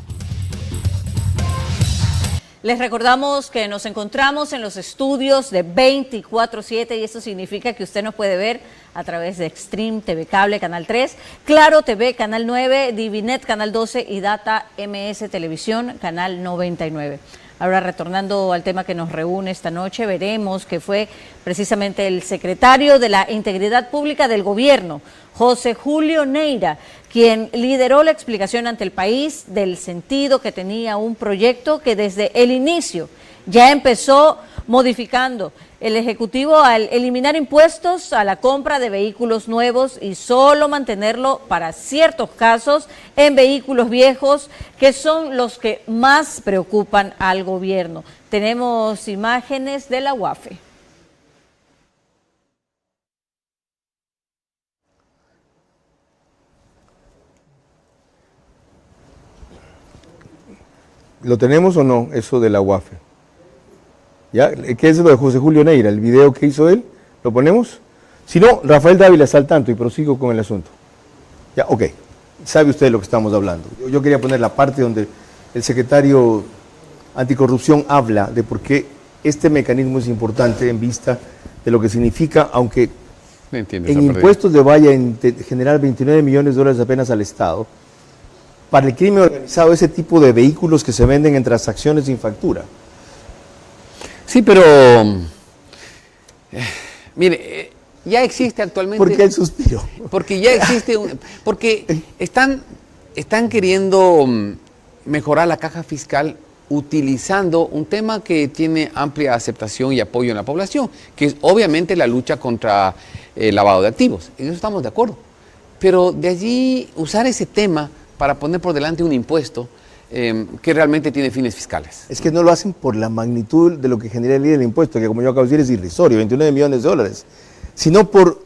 Les recordamos que nos encontramos en los estudios de 24/7 y eso significa que usted nos puede ver a través de Extreme TV Cable, Canal 3, Claro TV, Canal 9, Divinet, Canal 12 y Data MS Televisión, Canal 99. Ahora, retornando al tema que nos reúne esta noche, veremos que fue precisamente el secretario de la Integridad Pública del Gobierno, José Julio Neira, quien lideró la explicación ante el país del sentido que tenía un proyecto que desde el inicio ya empezó modificando el Ejecutivo al eliminar impuestos a la compra de vehículos nuevos y solo mantenerlo para ciertos casos en vehículos viejos, que son los que más preocupan al gobierno. Tenemos imágenes de la UAFE. ¿Lo tenemos o no, eso de la UAFE? ¿Ya? ¿Qué es lo de José Julio Neira? ¿El video que hizo él? ¿Lo ponemos? Si no, Rafael Dávila está al tanto y prosigo con el asunto. Ya, ok. Sabe usted de lo que estamos hablando. Yo quería poner la parte donde el secretario anticorrupción habla de por qué este mecanismo es importante en vista de lo que significa, aunque en impuestos le vaya a generar $29 millones apenas al Estado, para el crimen organizado ese tipo de vehículos que se venden en transacciones sin factura. Sí, pero mire, ya existe actualmente. ¿Por qué el suspiro? Porque ya existe porque están queriendo mejorar la caja fiscal utilizando un tema que tiene amplia aceptación y apoyo en la población, que es obviamente la lucha contra el lavado de activos. En eso estamos de acuerdo. Pero de allí usar ese tema para poner por delante un impuesto que realmente tiene fines fiscales. Es que no lo hacen por la magnitud de lo que genera el impuesto, que como yo acabo de decir es irrisorio, 29 millones de dólares, sino por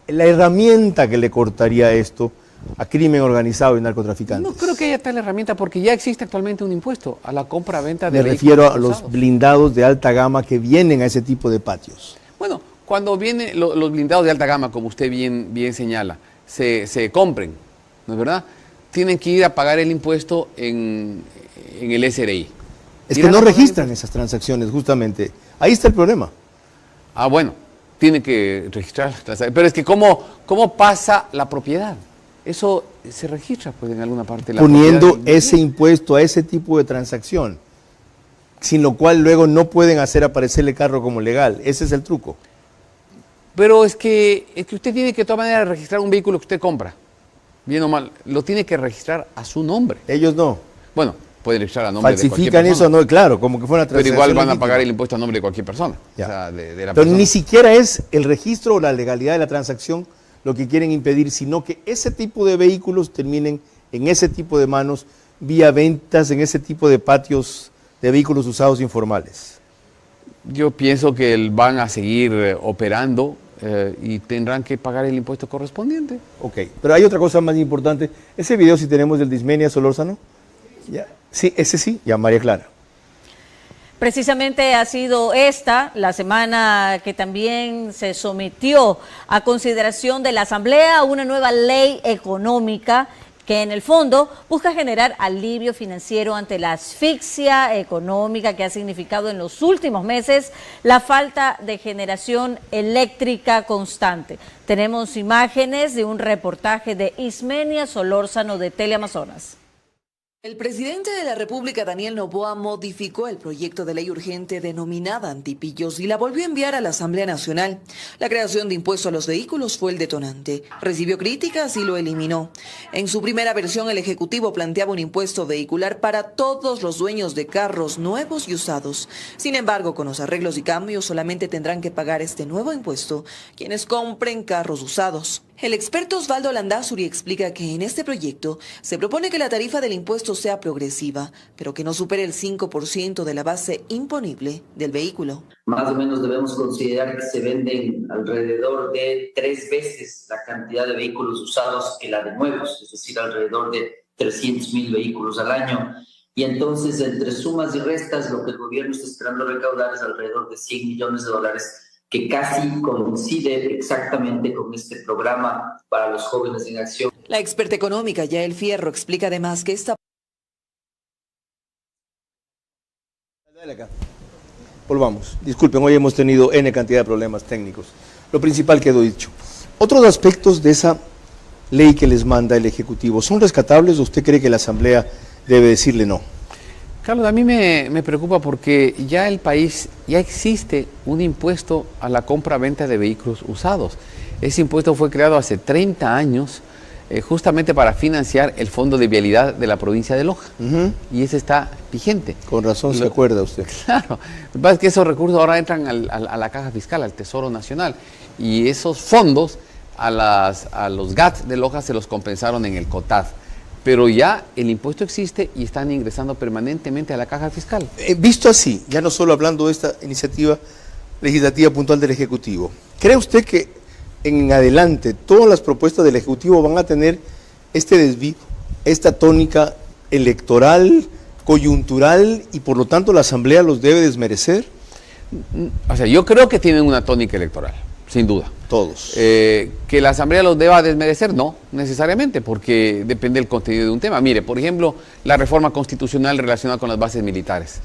la herramienta que le cortaría esto a crimen organizado y narcotraficantes. No creo que haya tal herramienta porque ya existe actualmente un impuesto a la compra-venta de Me vehículos refiero a usados. los blindados de alta gama que vienen a ese tipo de patios. Bueno, cuando vienen los blindados de alta gama, como usted bien señala, se compren, ¿no es verdad? Tienen que ir a pagar el impuesto en el SRI. Es que no registran esas transacciones, justamente. Ahí está el problema. Ah, bueno, tienen que registrar las transacciones. Pero es que ¿cómo pasa la propiedad? Eso se registra pues en alguna parte. Poniendo ese impuesto a ese tipo de transacción, sin lo cual luego no pueden hacer aparecer el carro como legal. Ese es el truco. Pero es que usted tiene que de todas maneras registrar un vehículo que usted compra. Bien o mal, lo tiene que registrar a su nombre. Ellos no. Bueno, pueden registrar a nombre de cualquier falsifican persona. eso, no, claro, como que fuera una transacción. Pero igual van a legítima. pagar el impuesto a nombre de cualquier persona. Ya. O sea, de la Pero persona. ni siquiera es el registro o la legalidad de la transacción lo que quieren impedir, sino que ese tipo de vehículos terminen en ese tipo de manos vía ventas, en ese tipo de patios de vehículos usados informales. Yo pienso que van a seguir operando y tendrán que pagar el impuesto correspondiente. Ok, pero hay otra cosa más importante. Ese video si tenemos del Dismenia Solórzano. Ya. Sí, ese sí, ya María Clara. Precisamente ha sido esta la semana que también se sometió a consideración de la Asamblea una nueva ley económica que en el fondo busca generar alivio financiero ante la asfixia económica que ha significado en los últimos meses la falta de generación eléctrica constante. Tenemos imágenes de un reportaje de Ismenia Solórzano de Teleamazonas. El presidente de la República, Daniel Noboa, modificó el proyecto de ley urgente denominada Antipillos y la volvió a enviar a la Asamblea Nacional. La creación de impuesto a los vehículos fue el detonante. Recibió críticas y lo eliminó. En su primera versión, el Ejecutivo planteaba un impuesto vehicular para todos los dueños de carros nuevos y usados. Sin embargo, con los arreglos y cambios, solamente tendrán que pagar este nuevo impuesto quienes compren carros usados. El experto Osvaldo Landázuri explica que en este proyecto se propone que la tarifa del impuesto sea progresiva, pero que no supere el 5% de la base imponible del vehículo. Más o menos debemos considerar que se venden alrededor de 3 veces la cantidad de vehículos usados que la de nuevos, es decir, alrededor de 300.000 vehículos al año. Y entonces, entre sumas y restas, lo que el gobierno está esperando recaudar es alrededor de $100 millones, que casi coincide exactamente con este programa para los jóvenes en acción. La experta económica Yael Fierro explica además que esta... Volvamos. Disculpen, hoy hemos tenido N cantidad de problemas técnicos. Lo principal quedó dicho. Otros aspectos de esa ley que les manda el Ejecutivo, ¿son rescatables o usted cree que la Asamblea debe decirle no? Carlos, a mí me preocupa porque ya el país, ya existe un impuesto a la compra-venta de vehículos usados. Ese impuesto fue creado hace 30 años justamente para financiar el Fondo de Vialidad de la provincia de Loja. Y ese está vigente. Con razón se acuerda usted. Claro. Lo que pasa es que esos recursos ahora entran a la caja fiscal, al Tesoro Nacional. Y esos fondos a los GAT de Loja se los compensaron en el COTAD. Pero ya el impuesto existe y están ingresando permanentemente a la caja fiscal. Visto así, ya no solo hablando de esta iniciativa legislativa puntual del Ejecutivo, ¿cree usted que en adelante todas las propuestas del Ejecutivo van a tener este desvío, esta tónica electoral, coyuntural, y por lo tanto la Asamblea los debe desmerecer? O sea, yo creo que tienen una tónica electoral, sin duda. Todos. ¿Que la Asamblea los deba desmerecer? No, necesariamente, porque depende del contenido de un tema. Mire, por ejemplo, la reforma constitucional relacionada con las bases militares.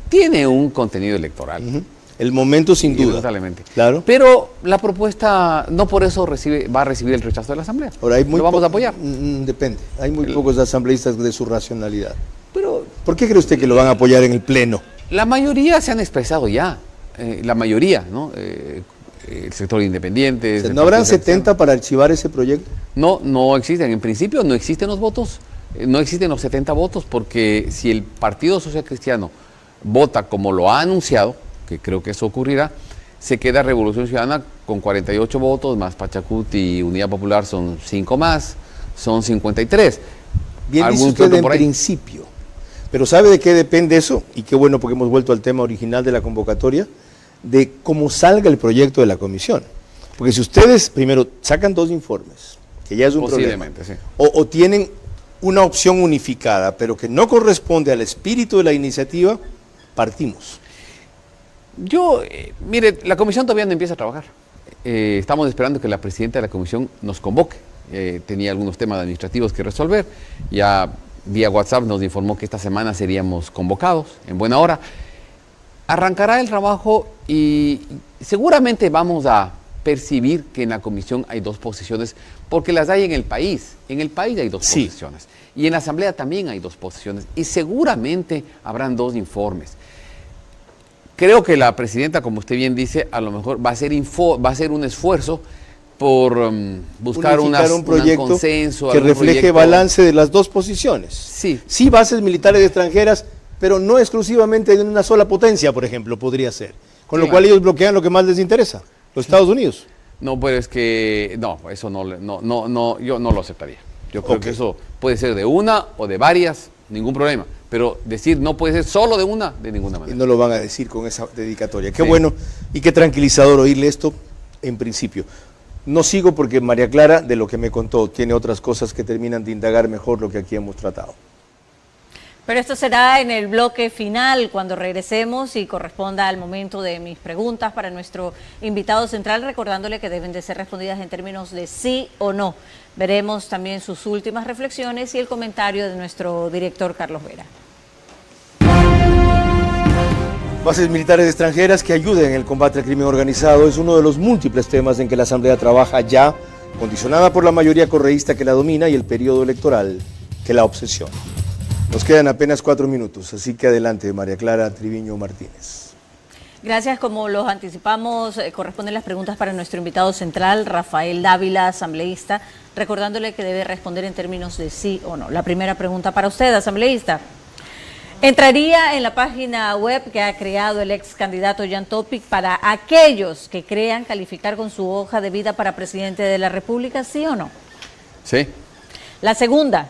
Tiene un contenido electoral. El momento sin duda. Totalmente. Claro. Pero la propuesta no por eso va a recibir el rechazo de la Asamblea. Ahora, lo vamos a apoyar. Depende. Hay muy pocos asambleístas de su racionalidad. Pero, ¿por qué cree usted que lo van a apoyar en el Pleno? La mayoría se han expresado ya. La mayoría, ¿no? El sector independiente. ¿No habrán 70 para archivar ese proyecto? No existen. En principio no existen los votos. No existen los 70 votos porque si el Partido Social Cristiano vota como lo ha anunciado, que creo que eso ocurrirá, se queda Revolución Ciudadana con 48 votos, más Pachacuti y Unidad Popular son 5 más, son 53. Bien dice usted en principio, pero ¿sabe de qué depende eso? Y qué bueno porque hemos vuelto al tema original de la convocatoria, de cómo salga el proyecto de la comisión. Porque si ustedes primero sacan 2 informes, que ya es un problema, sí. o tienen una opción unificada, pero que no corresponde al espíritu de la iniciativa, partimos. Mire, la comisión todavía no empieza a trabajar. Estamos esperando que la presidenta de la comisión nos convoque. Tenía algunos temas administrativos que resolver. Ya vía WhatsApp nos informó que esta semana seríamos convocados en buena hora. Arrancará el trabajo y seguramente vamos a percibir que en la comisión hay 2 posiciones, porque las hay en el país. En el país hay 2 posiciones. Y en la asamblea también hay 2 posiciones. Y seguramente habrán 2 informes. Creo que la presidenta, como usted bien dice, a lo mejor va a ser un esfuerzo por buscar un consenso. Que refleje balance de las 2 posiciones. Sí, bases militares extranjeras, pero no exclusivamente de una sola potencia, por ejemplo, podría ser. Con lo cual ellos bloquean lo que más les interesa, los Estados Unidos. No, pero es que, eso yo no lo aceptaría. Yo creo que eso puede ser de una o de varias, ningún problema. Pero decir no puede ser solo de una, de ninguna manera. Y no lo van a decir con esa dedicatoria. Qué bueno y qué tranquilizador oírle esto en principio. No sigo porque María Clara, de lo que me contó, tiene otras cosas que terminan de indagar mejor lo que aquí hemos tratado. Pero esto será en el bloque final, cuando regresemos y corresponda al momento de mis preguntas para nuestro invitado central, recordándole que deben de ser respondidas en términos de sí o no. Veremos también sus últimas reflexiones y el comentario de nuestro director Carlos Vera. Bases militares extranjeras que ayuden en el combate al crimen organizado es uno de los múltiples temas en que la Asamblea trabaja ya, condicionada por la mayoría correísta que la domina y el periodo electoral que la obsesiona. Nos quedan apenas 4 minutos, así que adelante, María Clara Triviño Martínez. Gracias, como los anticipamos, corresponden las preguntas para nuestro invitado central, Rafael Dávila, asambleísta, recordándole que debe responder en términos de sí o no. La primera pregunta para usted, asambleísta. ¿Entraría en la página web que ha creado el ex candidato Jan Topic para aquellos que crean calificar con su hoja de vida para presidente de la República, sí o no? Sí. La segunda,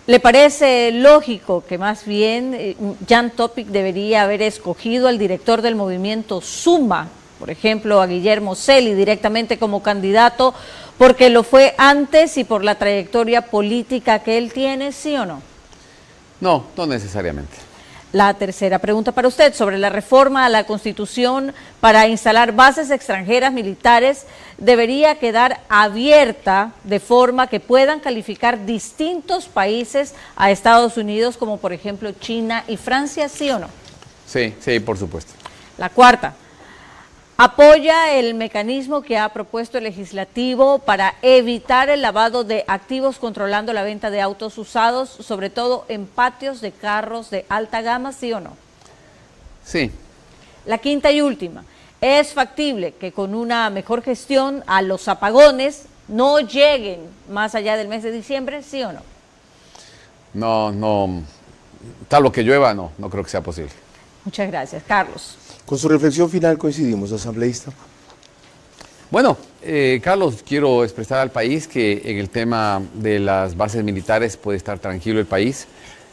¿le parece lógico que más bien Jan Topic debería haber escogido al director del movimiento Suma, por ejemplo a Guillermo Celi, directamente como candidato, porque lo fue antes y por la trayectoria política que él tiene, sí o no? No, no necesariamente. La tercera pregunta para usted, sobre la reforma a la Constitución para instalar bases extranjeras militares, ¿debería quedar abierta de forma que puedan calificar distintos países a Estados Unidos, como por ejemplo China y Francia, sí o no? Sí, por supuesto. La cuarta, ¿apoya el mecanismo que ha propuesto el legislativo para evitar el lavado de activos controlando la venta de autos usados, sobre todo en patios de carros de alta gama, sí o no? Sí. La quinta y última, ¿es factible que con una mejor gestión a los apagones no lleguen más allá del mes de diciembre, sí o no? No, tal lo que llueva, no creo que sea posible. Muchas gracias. Carlos. Con su reflexión final coincidimos, asambleísta. Bueno, Carlos, quiero expresar al país que en el tema de las bases militares puede estar tranquilo el país.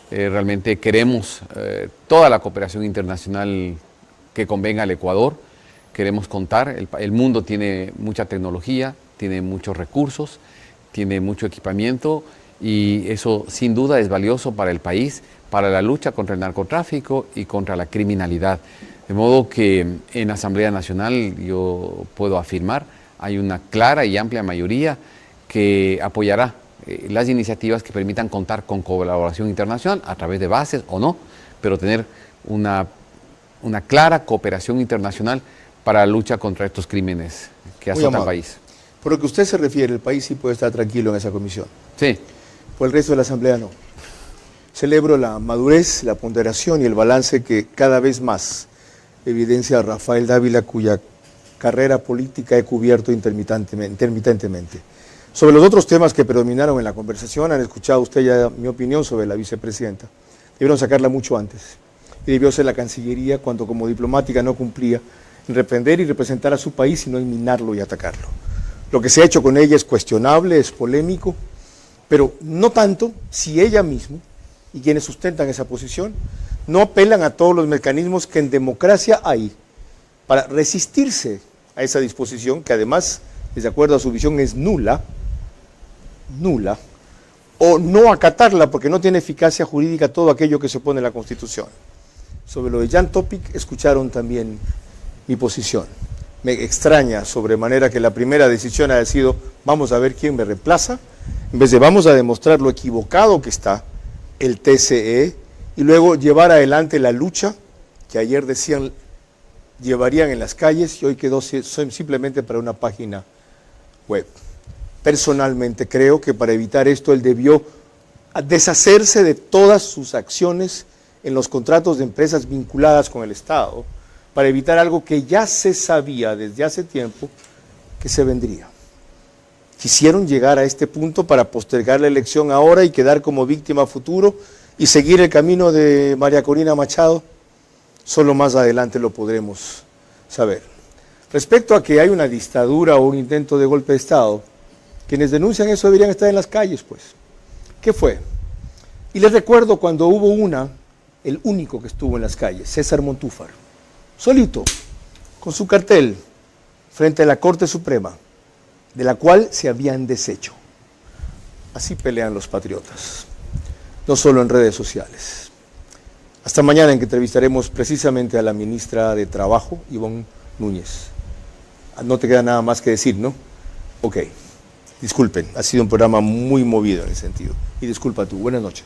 Realmente queremos toda la cooperación internacional que convenga al Ecuador. Queremos contar, el mundo tiene mucha tecnología, tiene muchos recursos, tiene mucho equipamiento y eso sin duda es valioso para el país, para la lucha contra el narcotráfico y contra la criminalidad. De modo que en la Asamblea Nacional yo puedo afirmar, hay una clara y amplia mayoría que apoyará las iniciativas que permitan contar con colaboración internacional a través de bases o no, pero tener una una clara cooperación internacional para la lucha contra estos crímenes que azotan al país. Por lo que usted se refiere, el país sí puede estar tranquilo en esa comisión. Sí. Por el resto de la Asamblea no. Celebro la madurez, la ponderación y el balance que cada vez más evidencia Rafael Dávila, cuya carrera política he cubierto intermitentemente. Sobre los otros temas que predominaron en la conversación, han escuchado usted ya mi opinión sobre la vicepresidenta. Debieron sacarla mucho antes. Y debió ser la Cancillería cuando como diplomática no cumplía en reprender y representar a su país, sino en minarlo y atacarlo. Lo que se ha hecho con ella es cuestionable, es polémico, pero no tanto si ella misma y quienes sustentan esa posición no apelan a todos los mecanismos que en democracia hay para resistirse a esa disposición, que además, de acuerdo a su visión, es nula, o no acatarla porque no tiene eficacia jurídica todo aquello que se opone a la Constitución. Sobre lo de Jan Topic escucharon también mi posición. Me extraña sobremanera que la primera decisión haya sido vamos a ver quién me reemplaza, en vez de vamos a demostrar lo equivocado que está el TCE y luego llevar adelante la lucha que ayer decían llevarían en las calles y hoy quedó simplemente para una página web. Personalmente creo que para evitar esto él debió deshacerse de todas sus acciones en los contratos de empresas vinculadas con el Estado para evitar algo que ya se sabía desde hace tiempo que se vendría. Quisieron llegar a este punto para postergar la elección ahora y quedar como víctima a futuro y seguir el camino de María Corina Machado. Solo más adelante lo podremos saber. Respecto a que hay una dictadura o un intento de golpe de Estado, quienes denuncian eso deberían estar en las calles, pues. ¿Qué fue? Y les recuerdo cuando hubo el único que estuvo en las calles, César Montúfar, solito, con su cartel, frente a la Corte Suprema, de la cual se habían deshecho. Así pelean los patriotas, no solo en redes sociales. Hasta mañana, en que entrevistaremos precisamente a la ministra de Trabajo, Ivonne Núñez. No te queda nada más que decir, ¿no? Ok. Disculpen, ha sido un programa muy movido en ese sentido. Y disculpa tú. Buenas noches.